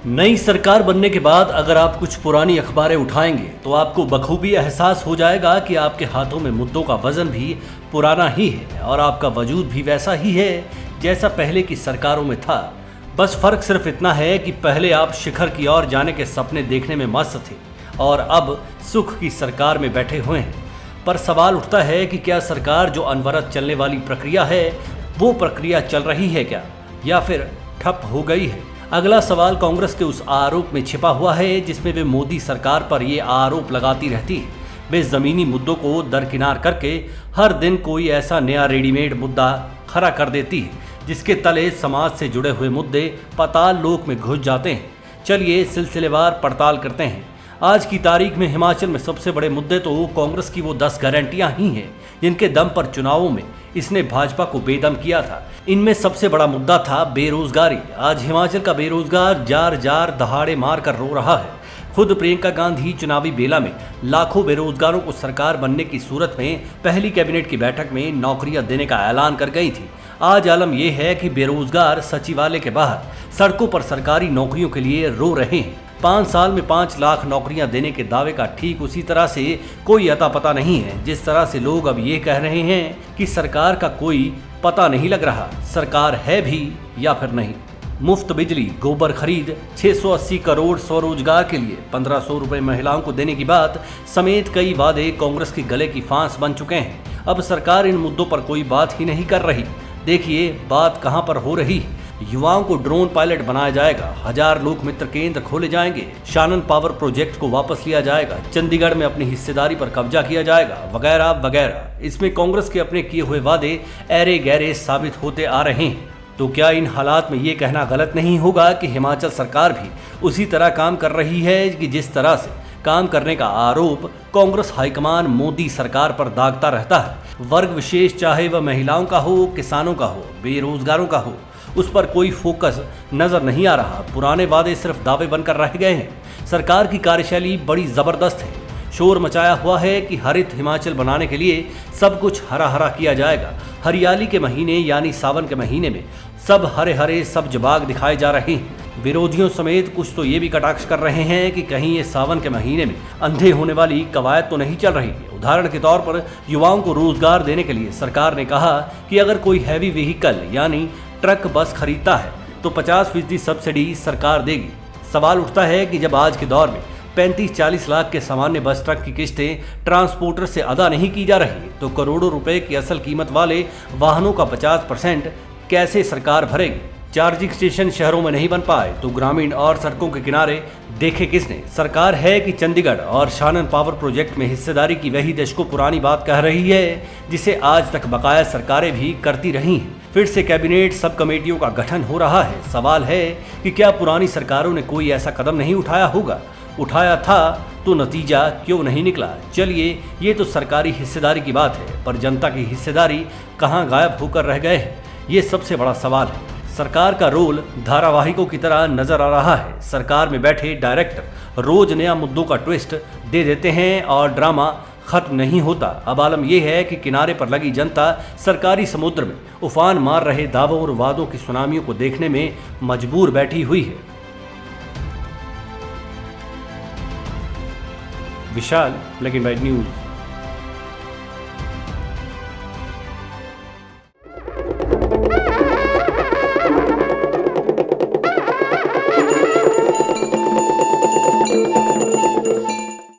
नई सरकार बनने के बाद अगर आप कुछ पुरानी अखबारें उठाएंगे तो आपको बखूबी एहसास हो जाएगा कि आपके हाथों में मुद्दों का वजन भी पुराना ही है और आपका वजूद भी वैसा ही है जैसा पहले की सरकारों में था। बस फर्क सिर्फ इतना है कि पहले आप शिखर की ओर जाने के सपने देखने में मस्त थे और अब सुख की सरकार में बैठे हुए हैं। पर सवाल उठता है कि क्या सरकार जो अनवरत चलने वाली प्रक्रिया है वो प्रक्रिया चल रही है क्या, या फिर ठप हो गई है। अगला सवाल कांग्रेस के उस आरोप में छिपा हुआ है जिसमें वे मोदी सरकार पर ये आरोप लगाती रहती है। वे जमीनी मुद्दों को दरकिनार करके हर दिन कोई ऐसा नया रेडीमेड मुद्दा खड़ा कर देती है जिसके तले समाज से जुड़े हुए मुद्दे पाताल लोक में घुस जाते हैं। चलिए सिलसिलेवार पड़ताल करते हैं। आज की तारीख में हिमाचल में सबसे बड़े मुद्दे तो कांग्रेस की वो 10 गारंटियां ही हैं जिनके दम पर चुनावों में इसने भाजपा को बेदम किया था। इनमें सबसे बड़ा मुद्दा था बेरोजगारी। आज हिमाचल का बेरोजगार जार जार दहाड़े मार कर रो रहा है। खुद प्रियंका गांधी चुनावी बेला में लाखों बेरोजगारों को सरकार बनने की सूरत में पहली कैबिनेट की बैठक में नौकरियां देने का ऐलान कर गई थी। आज आलम यह है कि बेरोजगार सचिवालय के बाहर सड़कों पर सरकारी नौकरियों के लिए रो रहे हैं। 5 साल में 5 लाख नौकरियां देने के दावे का ठीक उसी तरह से कोई अता पता नहीं है जिस तरह से लोग अब ये कह रहे हैं कि सरकार का कोई पता नहीं लग रहा सरकार है भी या फिर नहीं। मुफ्त बिजली, गोबर खरीद, 680 करोड़ स्वरोजगार के लिए 1500 रुपए महिलाओं को देने की बात समेत कई वादे कांग्रेस के गले की फांस बन चुके हैं। अब सरकार इन मुद्दों पर कोई बात ही नहीं कर रही। देखिए बात कहां पर हो रही। युवाओं को ड्रोन पायलट बनाया जाएगा, 1000 लोक मित्र केंद्र खोले जाएंगे, शानन पावर प्रोजेक्ट को वापस लिया जाएगा, चंडीगढ़ में अपनी हिस्सेदारी पर कब्जा किया जाएगा, वगैरह वगैरह। इसमें कांग्रेस के अपने किए हुए वादे ऐरे गहरे साबित होते आ रहे हैं। तो क्या इन हालात में ये कहना गलत नहीं होगा कि हिमाचल सरकार भी उसी तरह काम कर रही है कि जिस तरह से काम करने का आरोप कांग्रेस हाईकमान मोदी सरकार पर दागता रहता है। वर्ग विशेष चाहे वह महिलाओं का हो, किसानों का हो, बेरोजगारों का हो, उस पर कोई फोकस नजर नहीं आ रहा। पुराने वादे सिर्फ दावे बनकर रह गए हैं। सरकार की कार्यशैली बड़ी जबरदस्त है। शोर मचाया हुआ है कि हरित हिमाचल बनाने के लिए सब कुछ हरा हरा किया जाएगा। हरियाली के महीने यानी सावन के महीने में सब हरे हरे सब्ज बाग दिखाए जा रहे हैं। विरोधियों समेत कुछ तो ये भी कटाक्ष कर रहे हैं कि कहीं ये सावन के महीने में अंधे होने वाली कवायद तो नहीं चल रही। उदाहरण के तौर पर युवाओं को रोजगार देने के लिए सरकार ने कहा कि अगर कोई हैवी व्हीकल यानी ट्रक बस खरीदता है तो 50% सब्सिडी सरकार देगी। सवाल उठता है कि जब आज के दौर में 35-40 लाख के सामान्य बस ट्रक की किस्तें ट्रांसपोर्टर से अदा नहीं की जा रही तो करोड़ों रुपए की असल कीमत वाले वाहनों का 50% कैसे सरकार भरेगी। चार्जिंग स्टेशन शहरों में नहीं बन पाए तो ग्रामीण और सड़कों के किनारे देखे किसने। सरकार है कि चंडीगढ़ और शानन पावर प्रोजेक्ट में हिस्सेदारी की वही दशकों पुरानी बात कह रही है जिसे आज तक बकाया सरकारें भी करती रही हैं। फिर से कैबिनेट सब कमेटियों का गठन हो रहा है। सवाल है कि क्या पुरानी सरकारों ने कोई ऐसा कदम नहीं उठाया होगा। उठाया था तो नतीजा क्यों नहीं निकला। चलिए ये तो सरकारी हिस्सेदारी की बात है, पर जनता की हिस्सेदारी कहाँ गायब होकर रह गए हैं, ये सबसे बड़ा सवाल है। सरकार का रोल धारावाहिकों की तरह नजर आ रहा है। सरकार में बैठे डायरेक्टर रोज नया मुद्दों का ट्विस्ट दे देते हैं और ड्रामा खत्म नहीं होता। अब आलम यह है कि किनारे पर लगी जनता सरकारी समुद्र में उफान मार रहे दावों और वादों की सुनामियों को देखने में मजबूर बैठी हुई है। विशाल, ब्लैक एंड व्हाइट न्यूज़।